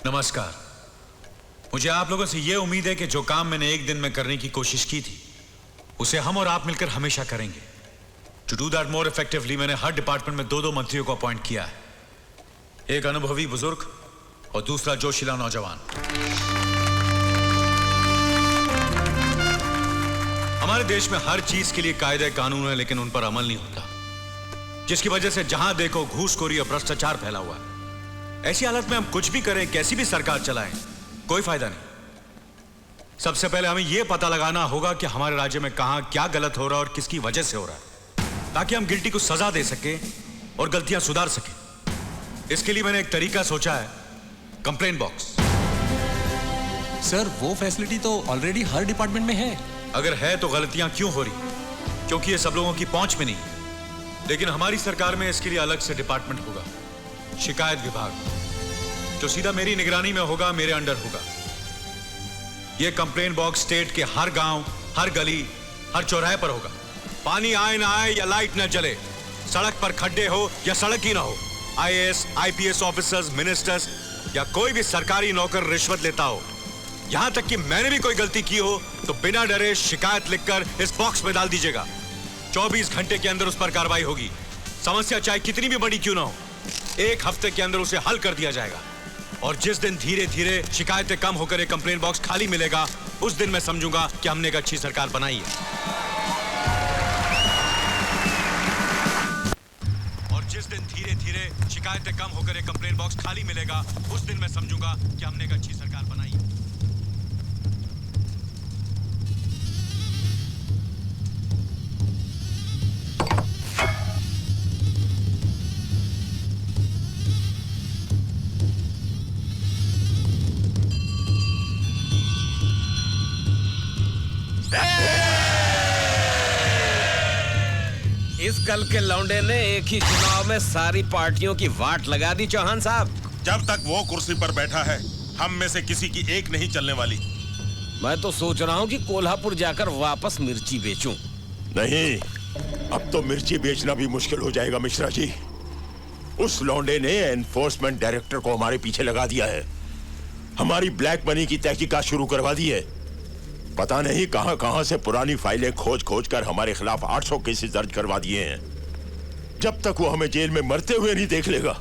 नमस्कार। मुझे आप लोगों से यह उम्मीद है कि जो काम मैंने एक दिन में करने की कोशिश की थी उसे हम और आप मिलकर हमेशा करेंगे। To do that more effectively मैंने हर डिपार्टमेंट में 2-2 मंत्रियों को अपॉइंट किया है, एक अनुभवी बुजुर्ग और दूसरा जोशीला नौजवान। हमारे देश में हर चीज के लिए कायदे कानून है, लेकिन उन पर अमल नहीं होता, जिसकी वजह से जहां देखो घूसखोरी और भ्रष्टाचार फैला हुआ है। ऐसी हालत में हम कुछ भी करें, कैसी भी सरकार चलाएं, कोई फायदा नहीं। सबसे पहले हमें यह पता लगाना होगा कि हमारे राज्य में कहां क्या गलत हो रहा है और किसकी वजह से हो रहा है, ताकि हम गिल्टी को सजा दे सके और गलतियां सुधार सके। इसके लिए मैंने एक तरीका सोचा है, कंप्लेंट बॉक्स। सर, वो फैसिलिटी तो ऑलरेडी हर डिपार्टमेंट में है। अगर है तो गलतियां क्यों हो रही? क्योंकि ये सब लोगों की पहुंच में नहीं है। लेकिन हमारी सरकार में इसके लिए अलग से डिपार्टमेंट होगा, शिकायत विभाग, जो सीधा मेरी निगरानी में होगा, मेरे अंडर होगा। यह कंप्लेंट बॉक्स स्टेट के हर गांव, हर गली, हर चौराहे पर होगा। पानी आए ना आए या लाइट ना जले, सड़क पर खड्डे हो या सड़क ही ना हो, आईएएस, आईपीएस ऑफिसर्स, मिनिस्टर्स या कोई भी सरकारी नौकर रिश्वत लेता हो, यहां तक कि मैंने भी कोई गलती की हो तो बिना डरे शिकायत लिखकर इस बॉक्स में डाल दीजिएगा। 24 घंटे के अंदर उस पर कार्रवाई होगी। समस्या चाहे कितनी भी बड़ी क्यों ना हो, 1 हफ्ते के अंदर उसे हल कर दिया जाएगा। और जिस दिन धीरे धीरे शिकायतें कम होकर एक कंप्लेंट बॉक्स खाली मिलेगा, उस दिन मैं समझूंगा कि हमने एक अच्छी सरकार बनाई है। और जिस दिन धीरे धीरे शिकायतें कम होकर एक कंप्लेंट बॉक्स खाली मिलेगा, उस दिन मैं समझूंगा कि हमने एक अच्छी सरकार बनाई है। इस कल के लौंडे ने एक ही चुनाव में सारी पार्टियों की वाट लगा दी। चौहान साहब, जब तक वो कुर्सी पर बैठा है, हम में से किसी की एक नहीं चलने वाली। मैं तो सोच रहा हूँ कि कोल्हापुर जाकर वापस मिर्ची बेचूं। नहीं, अब तो मिर्ची बेचना भी मुश्किल हो जाएगा मिश्रा जी। उस लौंडे ने एनफोर्समेंट डायरेक्टर को हमारे पीछे लगा दिया है, हमारी ब्लैक मनी की तहकीकात शुरू करवा दी है। पता नहीं कहां कहां से पुरानी फाइलें खोज खोज कर हमारे खिलाफ 800 केसेस दर्ज करवा दिए हैं। जब तक वो हमें जेल में मरते हुए नहीं देख लेगा,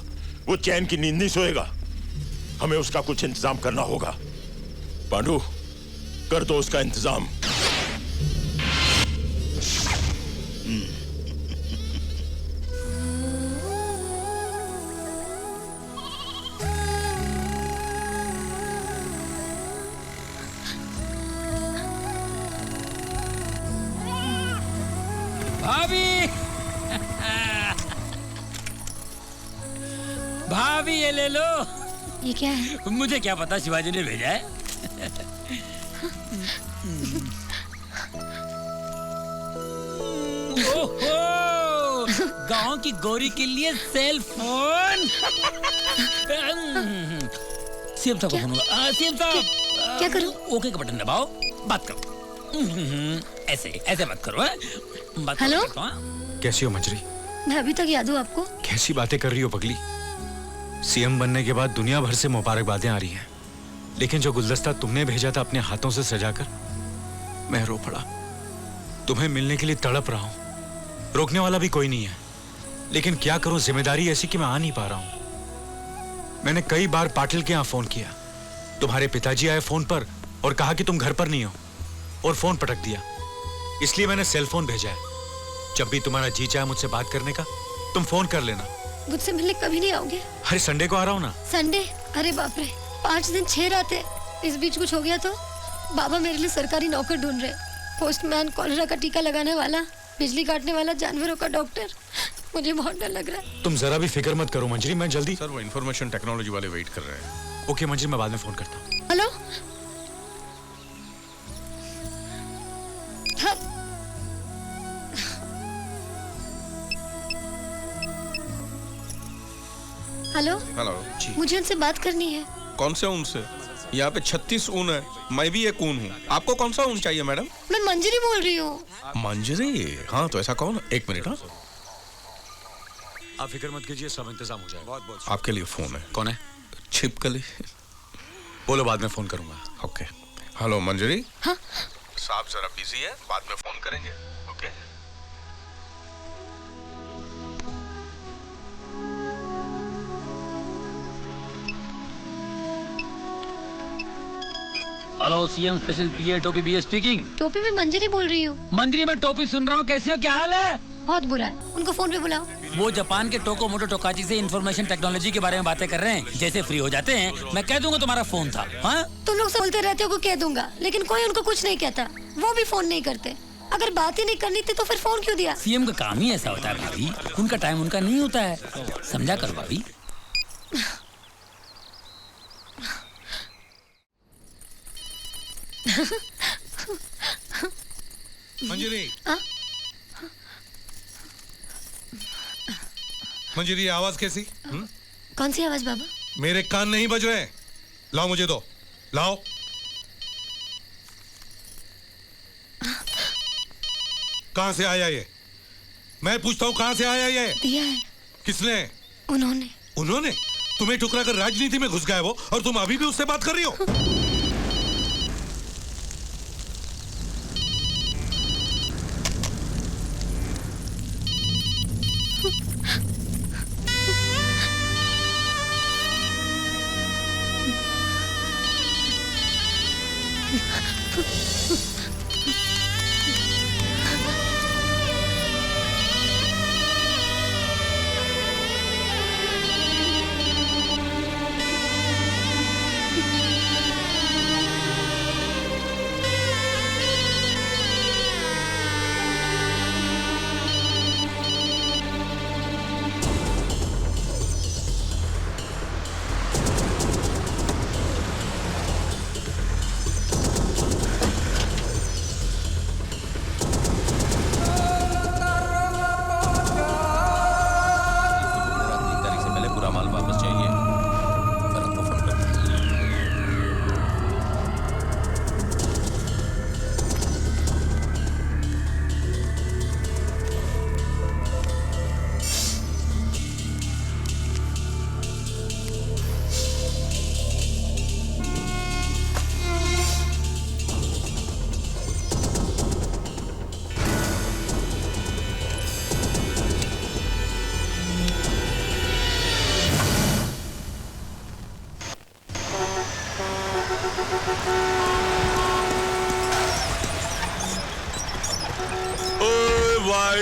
वो चैन की नींद नहीं सोएगा। हमें उसका कुछ इंतजाम करना होगा। पांडू, कर दो उसका इंतजाम। भाभी भाभी, ये ले लो। ये क्या है? मुझे क्या पता, शिवाजी ने भेजा है। ओहो, गांव की गौरी के लिए सेल फोन। सीएम साहब को फोन हुआ। सीएम साहब, क्या करूं? ओके का बटन दबाओ, बात करो। ऐसे ऐसे बात करो। हेलो, कैसी हो मंजरी? मैं अभी तक याद हूँ आपको? कैसी बातें कर रही हो पगली? सीएम बनने के बाद दुनिया भर से मुबारकबादें आ रही हैं, लेकिन जो गुलदस्ता तुमने भेजा था अपने हाथों से सजाकर, मैं रो पड़ा। तुम्हें मिलने के लिए तड़प रहा हूं, रोकने वाला भी कोई नहीं है, लेकिन क्या करूं, जिम्मेदारी ऐसी कि मैं आ नहीं पा रहा हूं। मैंने कई बार पाटिल के यहां फोन किया, तुम्हारे पिताजी आए फोन पर और कहा कि तुम घर पर नहीं हो, और फोन पटक दिया। इसलिए मैंने सेल फोन भेजा है। जब भी तुम्हारा जी चाहे मुझसे बात करने का, तुम फोन कर लेना। मुझसे मिलने कभी नहीं आओगे? हर संडे को आ रहा हूँ ना। संडे? अरे बाप रे, 5 दिन 6 रातें। इस बीच कुछ हो गया तो? बाबा मेरे लिए सरकारी नौकर ढूंढ रहे, पोस्टमैन, कॉलेरा का टीका लगाने वाला, बिजली काटने वाला, जानवरों का डॉक्टर। मुझे बहुत डर लग रहा है। तुम जरा भी फिक्र मत करो मंजरी, मैं जल्दी। सर, वो इंफॉर्मेशन टेक्नोलॉजी वाले वेट कर रहे हैं। ओके मंजरी, मैं बाद में फोन करता हूँ। हेलो, हेलो हेलो जी, मुझे उनसे बात करनी है। कौन से ऊन से? यहाँ पे 36 ऊन है, मैं भी एक ऊन हूँ। आपको कौन सा ऊन चाहिए मैडम? मैं मंजरी बोल रही हूँ। मंजरी? हाँ, तो ऐसा कौन? एक मिनट। हाँ, आप फिक्र मत कीजिए, सब इंतजाम हो जाएगा। आपके लिए फोन है। कौन है? छिपकली। बोलो, बाद में फोन करूंगा। ओके। हेलो मंजरी। हाँ? साहब जरा बिजी है, बाद में फोन करेंगे। ओके। हेलो सीएम स्पेशल पीए टोपी बी स्पीकिंग। टोपी में मंजरी बोल रही हूँ। मंजरी में टोपी सुन रहा हूँ, कैसे हो, क्या हाल है? बहुत बुरा है, उनको फोन पे बुलाओ। वो जापान के टोको मोटो टोकाची से इंफॉर्मेशन टेक्नोलॉजी के बारे में बातें कर रहे हैं। जैसे फ्री हो जाते हैं मैं कह दूंगा तुम्हारा फोन था। हाँ, तुम लोग बोलते रहते हो को कह दूंगा, लेकिन कोई उनको कुछ नहीं कहता। वो भी फोन नहीं करते। अगर बात ही नहीं करनी थी तो फिर फोन क्यों दिया? सीएम का काम ही ऐसा होता है भाभी, उनका टाइम उनका नहीं होता है, समझा करो भाभी। मंजरी। हाँ? मंजरी, आवाज कैसी? कौन सी आवाज बाबा? मेरे कान नहीं बज रहे। लाओ मुझे दो, लाओ। कहां से आया ये? मैं पूछता हूं कहां से आया ये? दिया है। किसने? उन्होंने। उन्होंने? तुम्हें ठुकरा कर राजनीति में घुस गए वो, और तुम अभी भी उससे बात कर रही हो?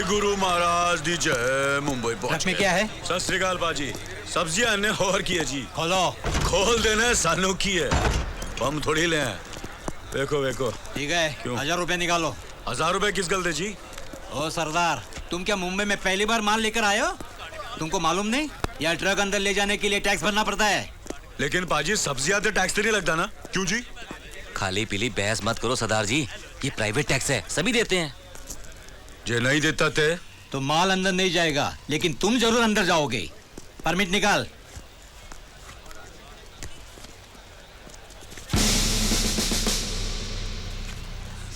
गुरु महाराज दी जय। मुंबई पहुंच में क्या है? सत श्री अकाल बाजी। सब्जियां ने और की है जी। खोलो। खोल देना सानू की है, बम थोड़ी ले हैं। देखो देखो। ठीक है, 1000 रुपए निकालो। 1000 रुपए किस गल दे जी? ओ सरदार, तुम क्या मुंबई में पहली बार माल लेकर आए हो? तुमको मालूम नहीं, यहाँ ट्रक अंदर ले जाने के लिए टैक्स भरना पड़ता है। लेकिन बाजी सब्जियां तो टैक्स नहीं लगता ना, क्यों जी? खाली पीली बहस मत करो सरदार जी, ये प्राइवेट टैक्स है, सभी देते हैं। जे नहीं देता थे तो माल अंदर नहीं जाएगा, लेकिन तुम जरूर अंदर जाओगे। परमिट निकाल।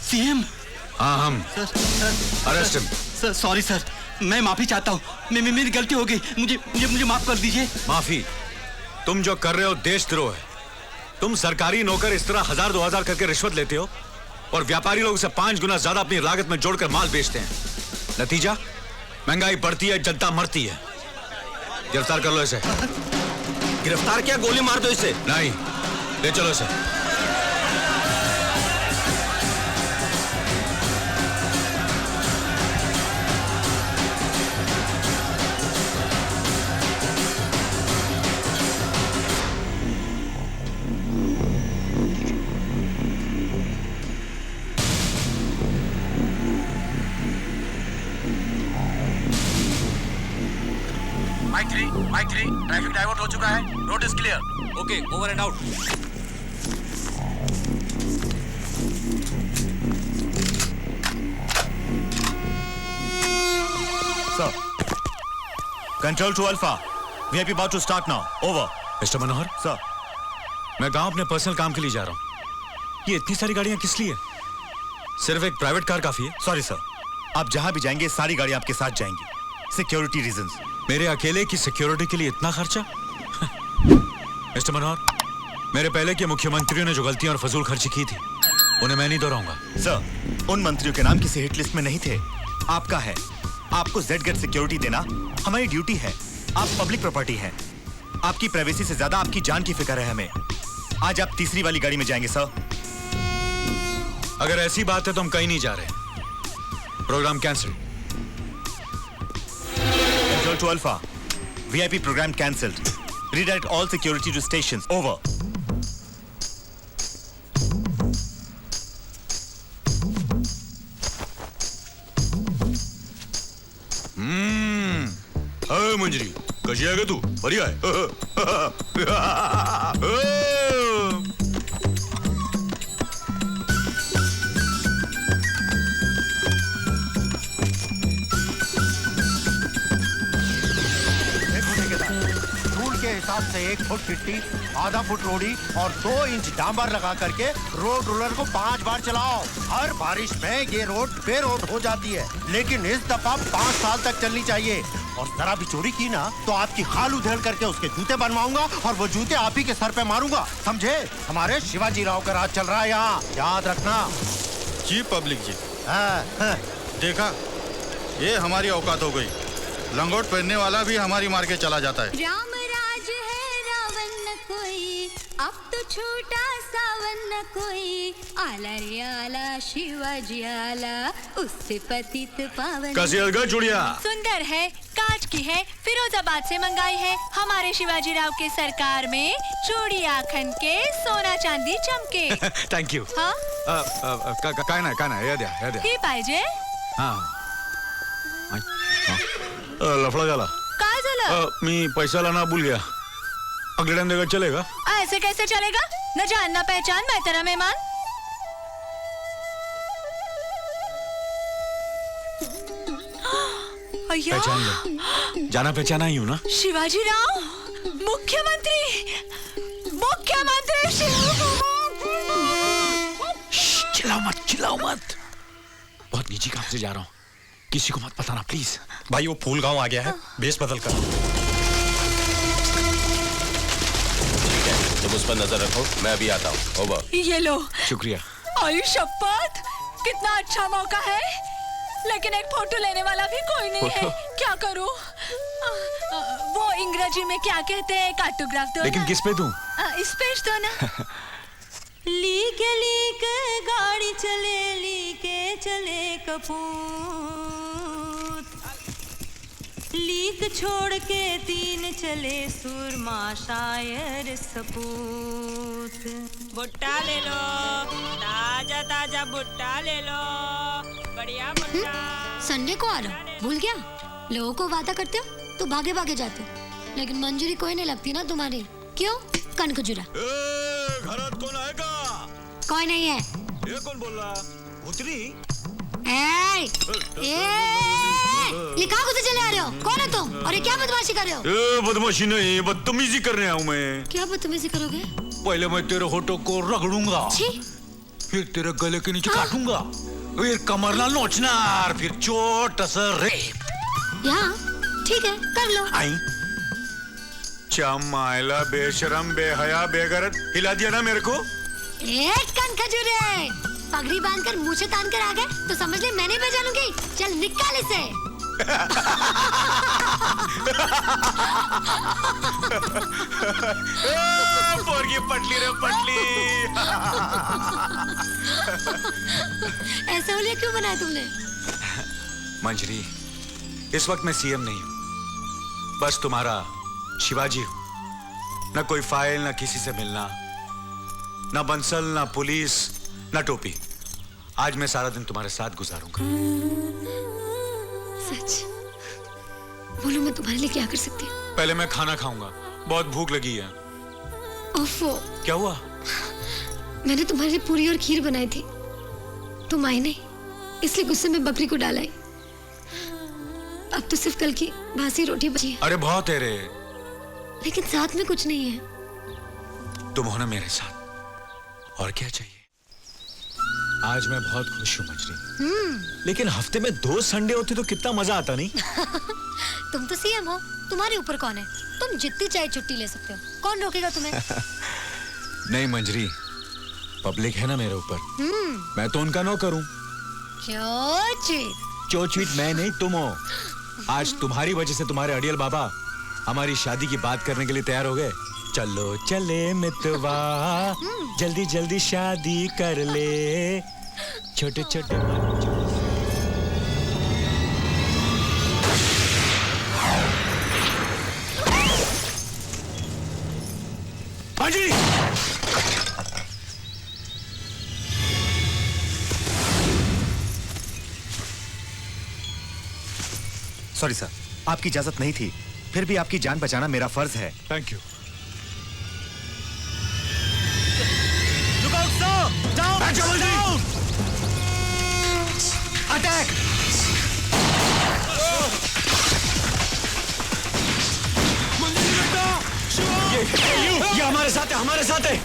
सीएम। हाँ हम arrest him. Sir sorry sir, मैं माफी चाहता हूँ, मेरी गलती हो गई, मुझे माफ कर दीजिए। माफी? तुम जो कर रहे हो देशद्रोह है। तुम सरकारी नौकर इस तरह 1000-2000 करके रिश्वत लेते हो और व्यापारी लोग से 5 गुना ज्यादा अपनी लागत में जोड़कर माल बेचते हैं। नतीजा, महंगाई बढ़ती है, जनता मरती है। गिरफ्तार कर लो इसे। गिरफ्तार क्या? गोली मार दो इसे। नहीं, ले चलो इसे। माइक 3, ट्रैफिक डाइवर्ट हो चुका है, road is clear. Okay, over and out. Sir, control to alpha, VIP about to start now, over. Mister Manohar sir, मैं गांव अपने पर्सनल काम के लिए जा रहा हूँ। ये इतनी सारी गाड़ियां किस लिए? सिर्फ एक प्राइवेट कार काफी है? सॉरी सर, आप जहां भी जाएंगे सारी गाड़ियां आपके साथ जाएंगी, सिक्योरिटी रीजंस। मेरे अकेले की सिक्योरिटी के लिए इतना खर्चा? मिस्टर मनोहर, मेरे पहले के मुख्यमंत्रियों ने जो गलतियां और फजूल खर्ची की थी उन्हें मैं नहीं दोहराऊंगा। सर, उन मंत्रियों के नाम किसी हिट लिस्ट में नहीं थे। आपका है। आपको जेड-गेट सिक्योरिटी देना हमारी ड्यूटी है। आप पब्लिक प्रॉपर्टी है। आपकी प्राइवेसी से ज्यादा आपकी जान की फिक्र है हमें। आज आप तीसरी वाली गाड़ी में जाएंगे सर। अगर ऐसी बात है तो हम कहीं नहीं जा रहे। Programme cancel. Control to alpha, VIP program cancelled. Redirect all security to stations. Over. अरे मंजरी, कशी आहे ग तू? बरी आहे? रूल के हिसाब से 1 फुट गिट्टी, आधा फुट रोड़ी और 2 इंच डांबर लगा करके रोड रोलर को 5 बार चलाओ। हर बारिश में ये रोड बेरोड हो जाती है, लेकिन इस दफा 5 साल तक चलनी चाहिए। और जरा भी चोरी की ना तो आपकी खाल उधेड़ करके उसके जूते बनवाऊंगा और वो जूते आप ही के सर पे मारूंगा, समझे? हमारे शिवाजी राव का राज चल रहा है यहाँ, याद रखना। जी पब्लिक जी। हाँ। देखा, ये हमारी औकात हो गई। लंगोट पहनने वाला भी हमारी मार के चला जाता है। राम राज है रावण न कोई, अब तो छोटा सावन न कोई। आला रे आला शिवाजी आला, उससे पतित पावन। कैसी है ग चुड़िया? सुंदर है, कांच की है, फिरोजाबाद से मंगाई है। हमारे शिवाजी राव के सरकार में चूड़ी आखन के सोना चांदी चमके। Thank you. हाँ? काय नाही या द्या ही पाहिजे? लफड़ा झाला। काय झालं? मी पैसा लाना भूल गया। अगले टाइम देगा चलेगा? ऐसे कैसे चलेगा? न जान न पहचान, मैं तेरा मेहमान। पहचान ले, जाना पहचाना ही हूँ ना। शिवाजी राव मुख्यमंत्री चिल्लाओ मत। बहुत निजी काम से जा रहा हूँ, किसी को मत बताना प्लीज। भाई वो फूल गांव आ गया है, बेस बदल कर। ठीक है, तुम उस पर नजर रखो, मैं अभी आता हूँ। ओवर। ये लो। शुक्रिया। आयु शपथ, कितना अच्छा मौका है, लेकिन एक फोटो लेने वाला भी कोई नहीं है। क्या करूं? वो अंग्रेजी में क्या कहते हैं, कार्टोग्राफ दो। लेकिन किस पे दूं? इस पेज दो ना। लीक गाड़ी चले, लीके चले कपूत, लीक छोड़ के 3 चले सुरमा शायर सपूत। भुट्टा ले लो, ताजा ताजा भुट्टा ले लो, बढ़िया भुट्टा। संडे को आ रहा हूँ, भूल गया? लोगों को वादा करते हो तो भागे भागे जाते हो, लेकिन मंजूरी कोई नहीं लगती ना तुम्हारी। क्यों? कनखजुरा। घरात कौन आएगा? कोई नहीं है। ये कौन बोल रहा? उतरी? ये कहाँ से चले आ रहे हो? कौन है तुम? और ये क्या बदमाशी कर रहे हो? बदमाशी नहीं, बदतमीजी करने आया हूँ मैं। क्या बदतमीजी करोगे? पहले मैं तेरे होठों को रगड़ूंगा, फिर तेरे गले के नीचे काटूंगा, फिर कमरला नोचना, फिर चोट असर रेप। यहाँ ठीक है, कर लो। आई चमाइला बेशरम बेहया बेगरत, हिला दिया ना मेरे को। एक कनखजुरे, पगड़ी बांधकर मूछें तान कर आ गए तो समझ ले मैं नहीं पहचानूंगी। चल निकाल इसे। पोरगी पटली रे पटली। ऐसा होलिया क्यों बनाया तुमने? मंजरी, इस वक्त मैं सीएम नहीं हूं, बस तुम्हारा शिवाजी हूं। न कोई फाइल, न किसी से मिलना, न बंसल, न पुलिस, न टोपी। आज मैं सारा दिन तुम्हारे साथ गुजारूंगा। सच बोलो, मैं तुम्हारे लिए क्या कर सकती हूँ? पहले मैं खाना खाऊंगा, बहुत भूख लगी है। ओफो, क्या हुआ? मैंने तुम्हारे लिए पूरी और खीर बनाई थी, तुम आई नहीं, इसलिए गुस्से में बकरी को डाला। अब तो सिर्फ कल की बासी रोटी बची है। अरे बहुत है रे, लेकिन साथ में कुछ नहीं है। तुम हो ना मेरे साथ, और क्या चाहिए? आज मैं बहुत खुश हूँ मंजरी। लेकिन हफ्ते में 2 संडे होते तो कितना मजा आता नहीं? तुम तो सीएम हो, तुम्हारे ऊपर कौन है? तुम जितनी चाहे छुट्टी ले सकते हो, कौन रोकेगा तुम्हें? नहीं मंजरी, पब्लिक है ना मेरे ऊपर, मैं तो उनका नौकर हूँ। चोचीट मैं नहीं, तुम हो। आज तुम्हारी वजह से तुम्हारे अड़ियल बाबा हमारी शादी की बात करने के लिए तैयार हो गए। चलो चले मितवा, जल्दी जल्दी शादी कर ले, छोटे छोटे हाजी। सॉरी सर, आपकी इजाजत नहीं थी, फिर भी आपकी जान बचाना मेरा फर्ज है। Thank you. अटैक! ये हमारे साथ है, हमारे साथ है।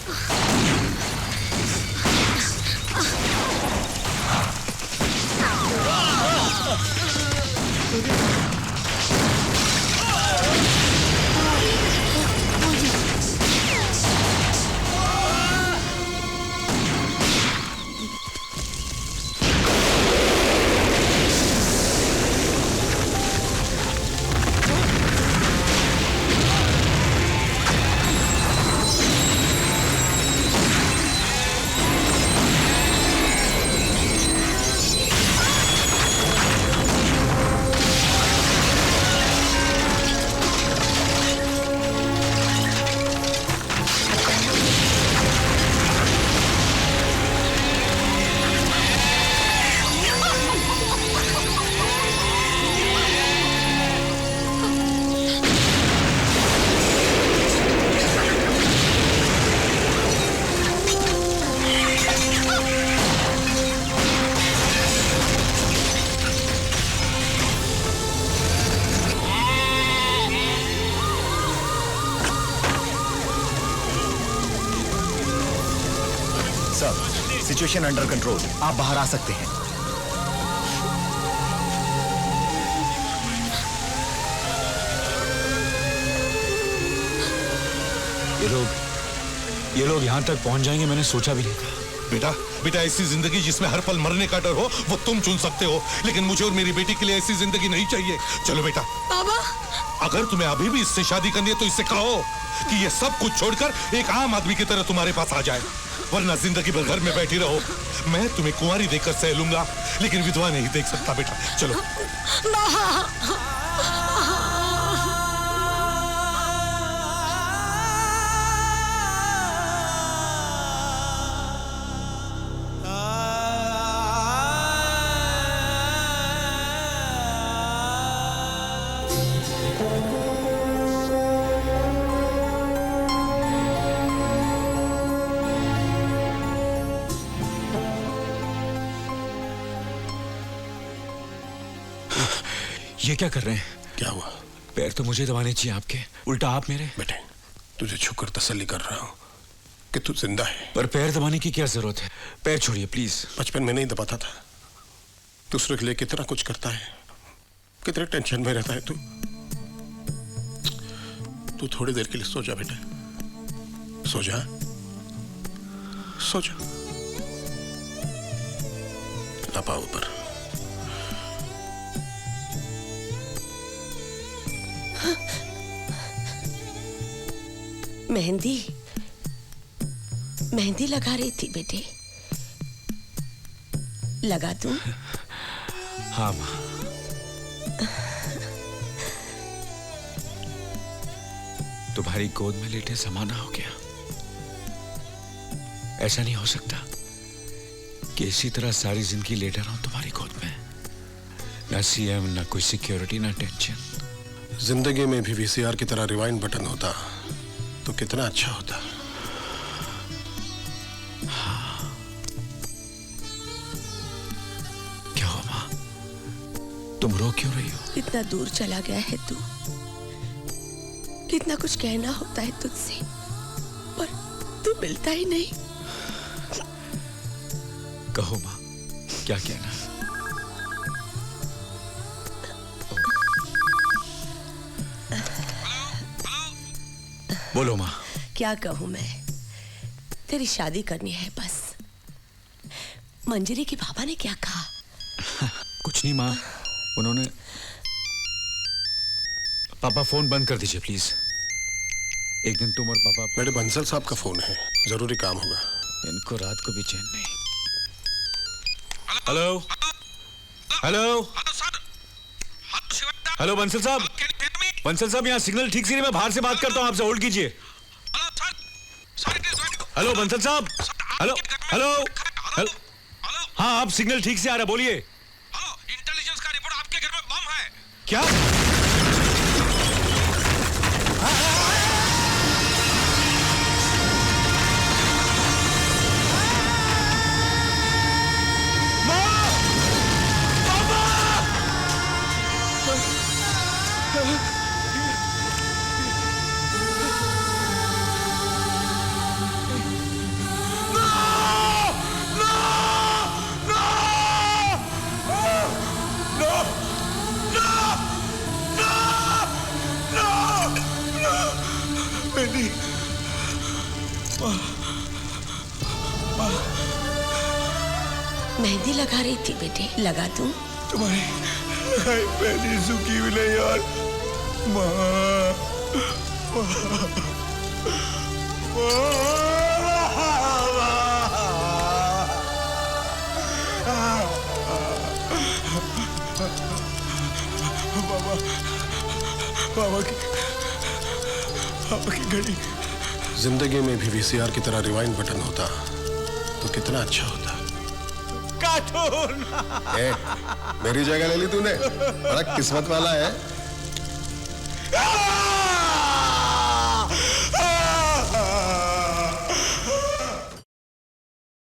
सिचुएशन अंडर कंट्रोल, आप बाहर आ सकते हैं। ये लोग यहाँ तक पहुँच जाएंगे मैंने सोचा भी नहीं था। बेटा बेटा, ऐसी जिंदगी जिसमें हर पल मरने का डर हो वो तुम चुन सकते हो, लेकिन मुझे और मेरी बेटी के लिए ऐसी जिंदगी नहीं चाहिए। चलो बेटा। बाबा, अगर तुम्हें अभी भी इससे शादी करनी है तो इससे कहो कि ये सब कुछ छोड़कर एक आम आदमी की तरह तुम्हारे पास आ जाए, वरना जिंदगी भर घर में बैठी रहो। मैं तुम्हें कुंवारी देखकर सह लूंगा, लेकिन विधवा नहीं देख सकता। बेटा चलो। ये क्या कर रहे हैं? क्या हुआ? पैर तो मुझे दबाने चाहिए आपके, उल्टा आप मेरे। बेटे, तुझे छूकर तसल्ली कर रहा हूँ कि तू जिंदा है। पर पैर दबाने की क्या जरूरत है? पैर छोड़िए प्लीज। बचपन में नहीं दबाता था। दूसरे के लिए कितना कुछ करता है, कितने टेंशन में रहता है तू। तू थोड़ी देर के लिए सो जा बेटा, सो जा, सो जा। ना पाओ ऊपर। मेहंदी मेहंदी लगा रही थी बेटे, लगा दूं? हाँ माँ। तुम्हारी गोद में लेटे समाना हो गया। ऐसा नहीं हो सकता कि इसी तरह सारी जिंदगी लेटा रहूं तुम्हारी गोद में। ना सीएम, ना कोई सिक्योरिटी, ना टेंशन। जिंदगी में भी वीसीआर की तरह रिवाइंड बटन होता तो कितना अच्छा होता। हाँ। क्या हो माँ, तुम रो क्यों रही हो? इतना दूर चला गया है तू, कितना कुछ कहना होता है तुझसे, पर तू मिलता ही नहीं। कहो माँ, क्या कहना? बोलो माँ। क्या कहूँ मैं, तेरी शादी करनी है बस। मंजरी के पापा ने क्या कहा? कुछ नहीं माँ, उन्होंने। पापा फोन बंद कर दीजिए प्लीज। एक दिन तुम और पापा। मेरे बंसल साहब का फोन है, जरूरी काम होगा। इनको रात को भी चैन नहीं। हेलो हेलो हेलो बंसल साहब। बंसल साहब यहाँ सिग्नल ठीक से नहीं, मैं बाहर से बात करता हूँ आपसे, होल्ड कीजिए। हेलो बंसल साहब। Hello hello hello. हाँ आप सिग्नल ठीक से आ रहा, बोलिए। इंटेलिजेंस का रिपोर्ट, आपके घर में बम है क्या? मेहंदी लगा रही थी बेटे, लगा दूं? तुम्हारी मेहंदी सूखी हुई नहीं यार। पापा की घड़ी। जिंदगी में भी वीसीआर की तरह रिवाइंड बटन होता तो कितना अच्छा होता। मेरी जगह ले ली तूने, बड़ा किस्मत वाला है।